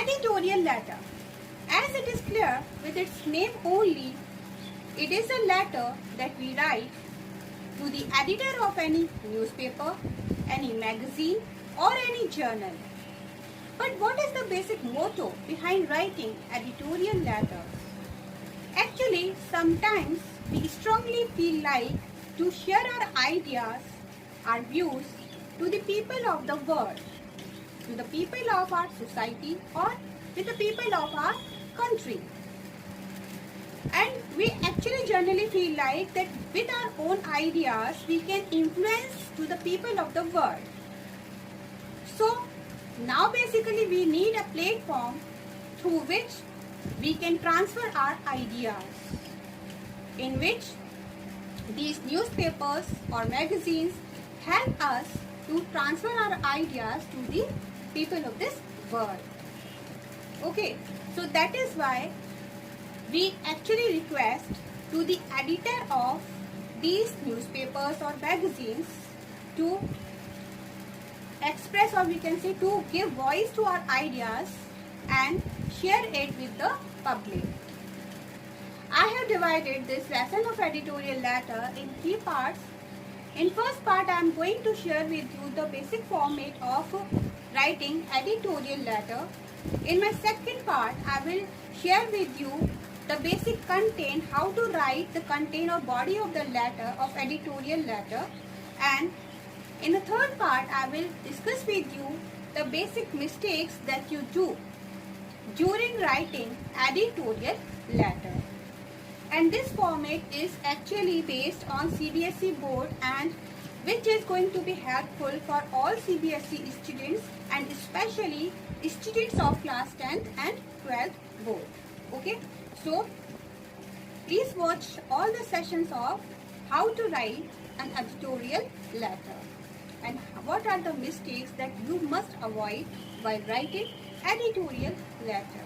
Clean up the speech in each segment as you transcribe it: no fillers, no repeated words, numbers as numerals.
Editorial letter. As it is clear with its name only, it is a letter that we write to the editor of any newspaper, any magazine or any journal. But what is the basic motto behind writing editorial letters? Actually, sometimes we strongly feel like to share our ideas, our views to the people of the world, to the people of our society or with the people of our country. And we actually generally feel like that with our own ideas we can influence to the people of the world. So now basically we need a platform through which we can transfer our ideas, in which these newspapers or magazines help us to transfer our ideas to the people of this world. Okay, so that is why we actually request to the editor of these newspapers or magazines to express, or we can say to give voice to our ideas and share it with the public. I have divided this lesson of editorial letter in 3 parts. In first part, I am going to share with you the basic format of writing editorial letter. In my second part, I will share with you the basic content, how to write the content or body of the letter of editorial letter. And in the third part, I will discuss with you the basic mistakes that you do during writing editorial letter. And this format is actually based on CBSE board and which is going to be helpful for all CBSE students and especially students of class 10th and 12th board. Okay, so please watch all the sessions of how to write an editorial letter and what are the mistakes that you must avoid while writing editorial letter.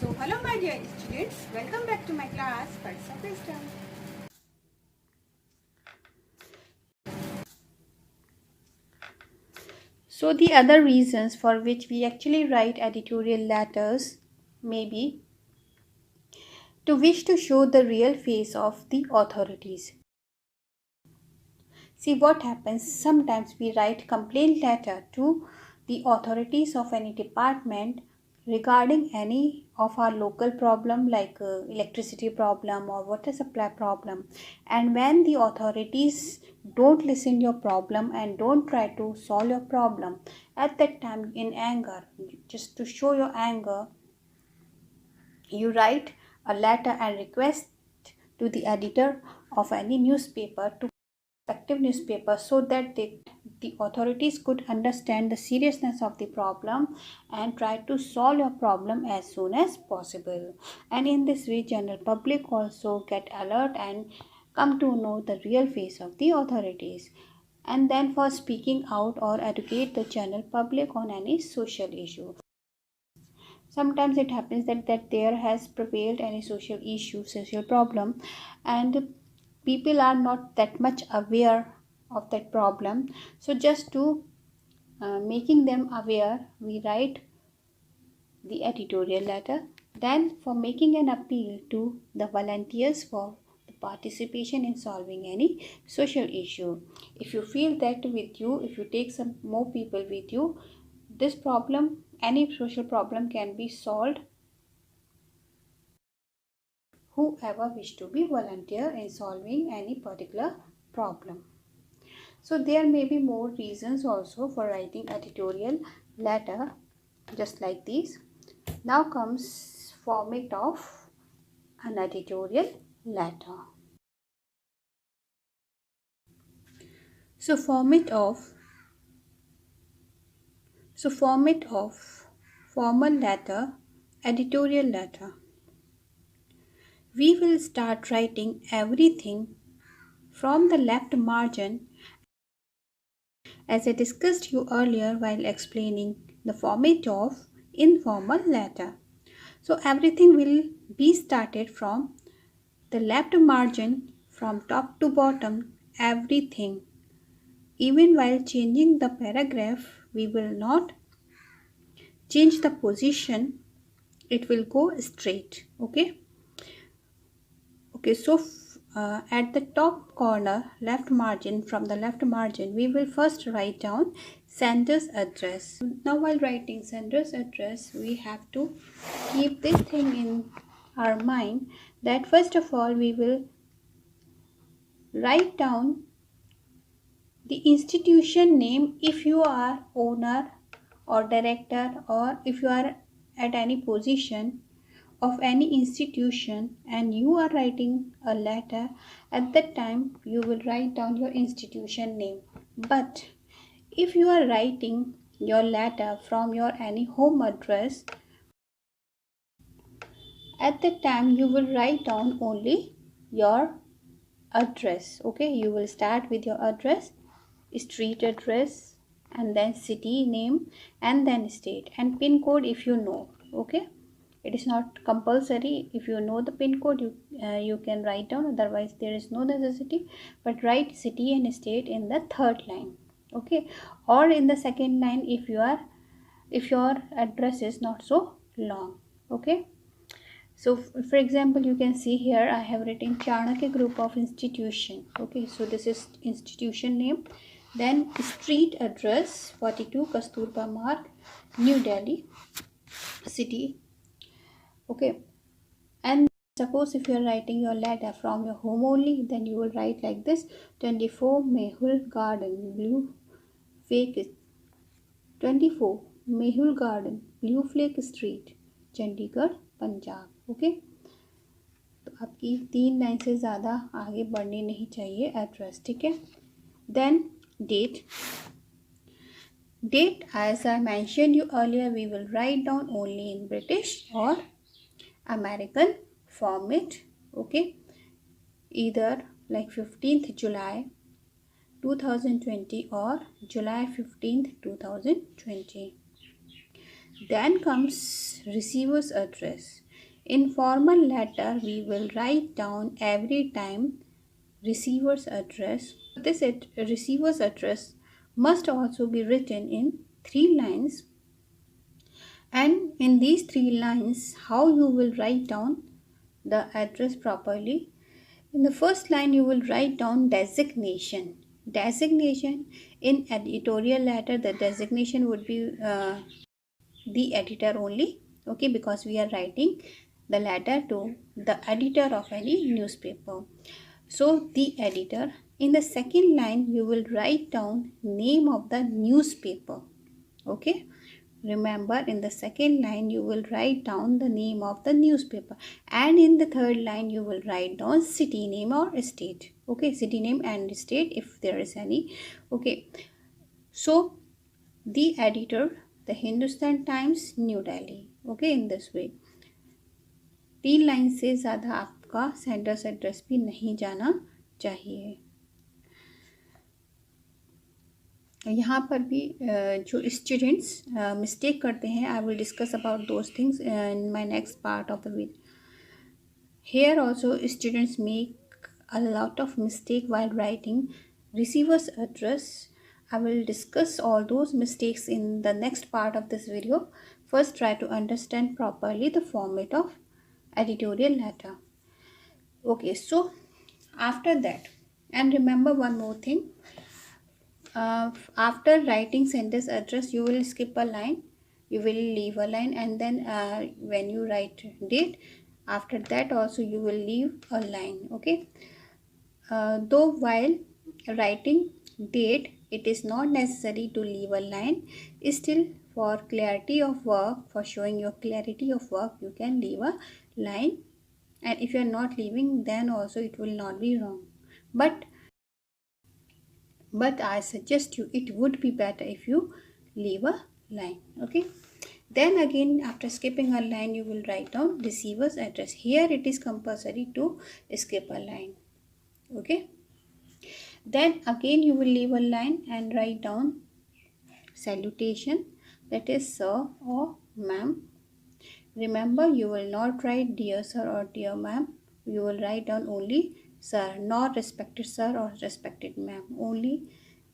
So hello my dear students, welcome back to my class Words of Wisdom. So the other reasons for which we actually write editorial letters may be to wish to show the real face of the authorities. See what happens, sometimes we write complaint letter to the authorities of any department regarding any of our local problem like electricity problem or water supply problem, and when the authorities don't listen your problem and don't try to solve your problem, at that time in anger, just to show your anger, you write a letter and request to the editor of any newspaper to respective newspaper so that the authorities could understand the seriousness of the problem and try to solve your problem as soon as possible. And in this way, general public also get alert and come to know the real face of the authorities. And then for speaking out or educate the general public on any social issue. Sometimes it happens that there has prevailed any social issue, social problem, and people are not that much aware of that problem. So just to making them aware, we write the editorial letter. Then for making an appeal to the volunteers for the participation in solving any social issue. If you feel that with you, if you take some more people with you, this problem, any social problem can be solved. Whoever wish to be volunteer in solving any particular problem. So there may be more reasons also for writing editorial letter just like these. Now comes format of an editorial letter. So format of formal letter, editorial letter. We will start writing everything from the left margin as I discussed you earlier while explaining the format of informal letter. So everything will be started from the left margin from top to bottom, everything. Even while changing the paragraph, we will not change the position, it will go straight. Okay. So at the top corner left margin, from the left margin, we will first write down sender's address. Now while writing sender's address, we have to keep this thing in our mind, that first of all we will write down the institution name if you are owner or director, or if you are at any position of any institution and you are writing a letter. At that time you will write down your institution name. But if you are writing your letter from your any home address, at that time you will write down only your address. Okay, you will start with your address, street address, and then city name, and then state and pin code if you know. Okay, it is not compulsory. If you know the pin code, you can write down, otherwise there is no necessity. But write city and state in the third line. Okay, or in the second line if your address is not so long. Okay, so for example, you can see here I have written Chanakya Group of Institution. Okay, so this is institution name. Then street address 42 Kasturba Marg, New Delhi city. Okay, and suppose if you are writing your letter from your home only, then you will write like this: 24 Mehul Garden, Blue Flake 24 Mehul Garden, Blue Flake Street, Chandigarh, Punjab. Okay, तो आपकी 3 line से ज़्यादा आगे बढ़नी नहीं चाहिए address. ठीक है. Then date as I mentioned you earlier, we will write down only in British or American format. Okay, either like 15th July 2020 or July 15th 2020. Then comes receiver's address. In formal letter, we will write down every time receiver's address. This receiver's address must also be written in 3 lines. And in these 3 lines, how you will write down the address properly? In the first line, you will write down designation. Designation in editorial letter, the designation would be the editor only. Okay, because we are writing the letter to the editor of any newspaper. So the editor. In the second line, you will write down name of the newspaper. Okay, remember, in the second line you will write down the name of the newspaper, and in the third line you will write down city name or state. Okay, city name and state if there is any. Okay, so the editor, the Hindustan Times, New Delhi. Okay, in this way 3 line से ज़्यादा आपका sender's address भी नहीं जाना चाहिए. यहाँ पर भी जो स्टूडेंट्स मिस्टेक करते हैं, I will discuss about those things in my next part of the video. Here also students make a lot of mistake while writing receiver's address. I will discuss all those mistakes in the next part of this video. First, try to understand properly the format of editorial letter. Okay, so after that, and remember one more thing, after writing sender's address, you will skip a line, you will leave a line, and then when you write date, after that also you will leave a line. Okay, though while writing date it is not necessary to leave a line, still for clarity of work, for showing your clarity of work, you can leave a line. And if you are not leaving, then also it will not be wrong, but I suggest you, it would be better if you leave a line. Okay, then again after skipping a line, you will write down receiver's address. Here it is compulsory to skip a line. Okay, then again you will leave a line and write down salutation, that is sir or ma'am. Remember, you will not write dear sir or dear ma'am, you will write down only sir, not respected sir or respected ma'am, only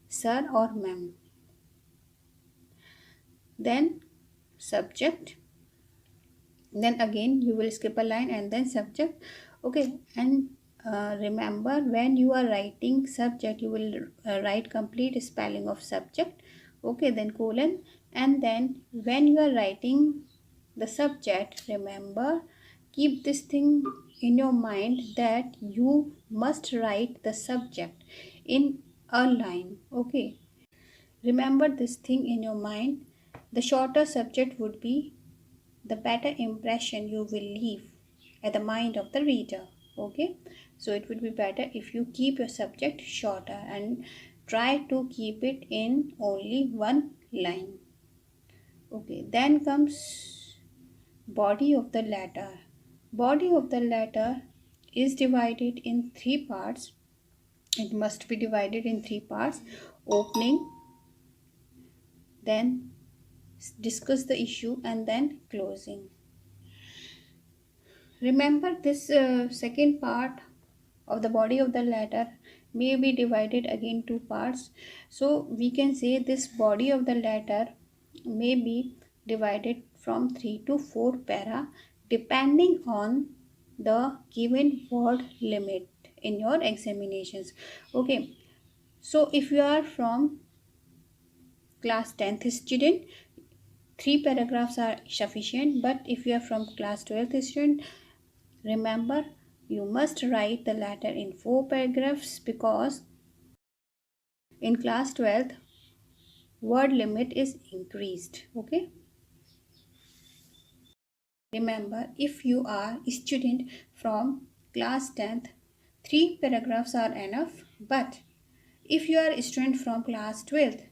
sir or ma'am. Then subject, then again you will skip a line and then subject. Okay, and remember, when you are writing subject, you will write complete spelling of subject. Okay, then colon, and then when you are writing the subject, remember, keep this thing in your mind that you must write the subject in a line. Okay, remember this thing in your mind. The shorter subject would be, the better impression you will leave at the mind of the reader. Okay, so it would be better if you keep your subject shorter and try to keep it in only one line. Okay, then comes body of the letter. Body of the letter is divided in three parts. It must be divided in three parts: opening, then discuss the issue, and then closing. Remember, this second part of the body of the letter may be divided again two parts. So we can say this body of the letter may be divided from 3 to 4 para, depending on the given word limit in your examinations. Okay, so if you are from class 10th student, 3 paragraphs are sufficient. But if you are from class 12th student, remember, you must write the letter in 4 paragraphs, because in class 12th word limit is increased. Okay, remember, if you are a student from class 10th, 3 paragraphs are enough. But if you are a student from class 12th,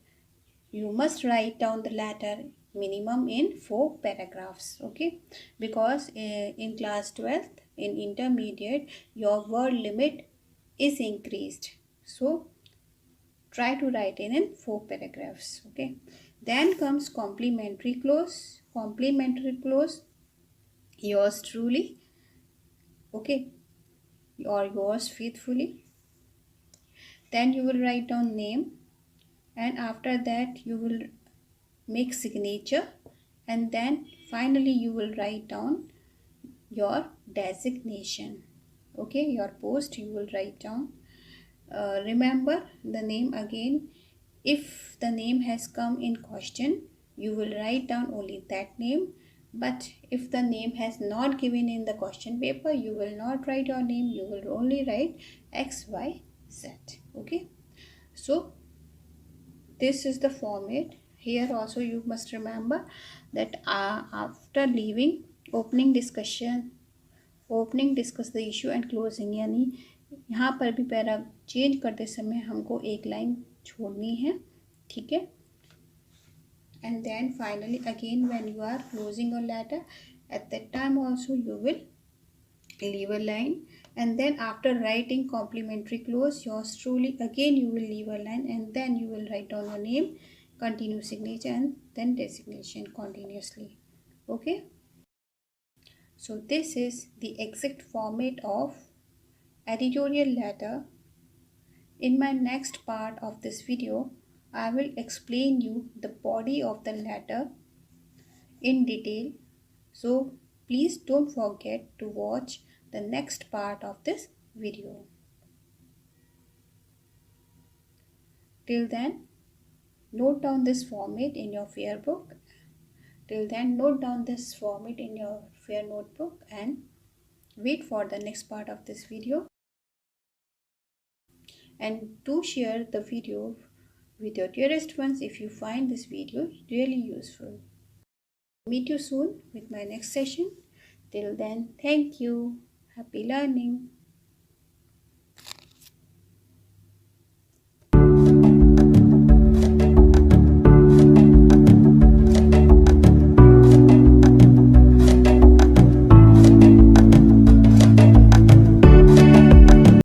you must write down the letter minimum in 4 paragraphs. Okay, because in class 12th, in intermediate, your word limit is increased. So try to write in 4 paragraphs. Okay, then comes complimentary clause. Complimentary clause, yours truly, okay, or yours faithfully. Then you will write down name, and after that you will make signature, and then finally you will write down your designation. Okay, your post you will write down. Remember the name again. If the name has come in question, you will write down only that name. But if the name has not given in the question paper, you will not write your name. You will only write XYZ. Okay, so this is the format. Here also you must remember that after leaving opening, discuss the issue and closing, यानी यहाँ पर भी para change करते समय हमको एक line छोड़नी है. ठीक है, and then finally again when you are closing your letter, at that time also you will leave a line, and then after writing complimentary clause, yours truly, again you will leave a line, and then you will write down your name, continue signature, and then designation continuously. Okay, so this is the exact format of editorial letter. In my next part of this video, I will explain you the body of the letter in detail. So please don't forget to watch the next part of this video. Till then, note down this format in your fair book. Till then, note down this format in your fair notebook and wait for the next part of this video. And do share the video with your dearest ones if you find this video really useful. Meet you soon with my next session. Till then, thank you. Happy learning.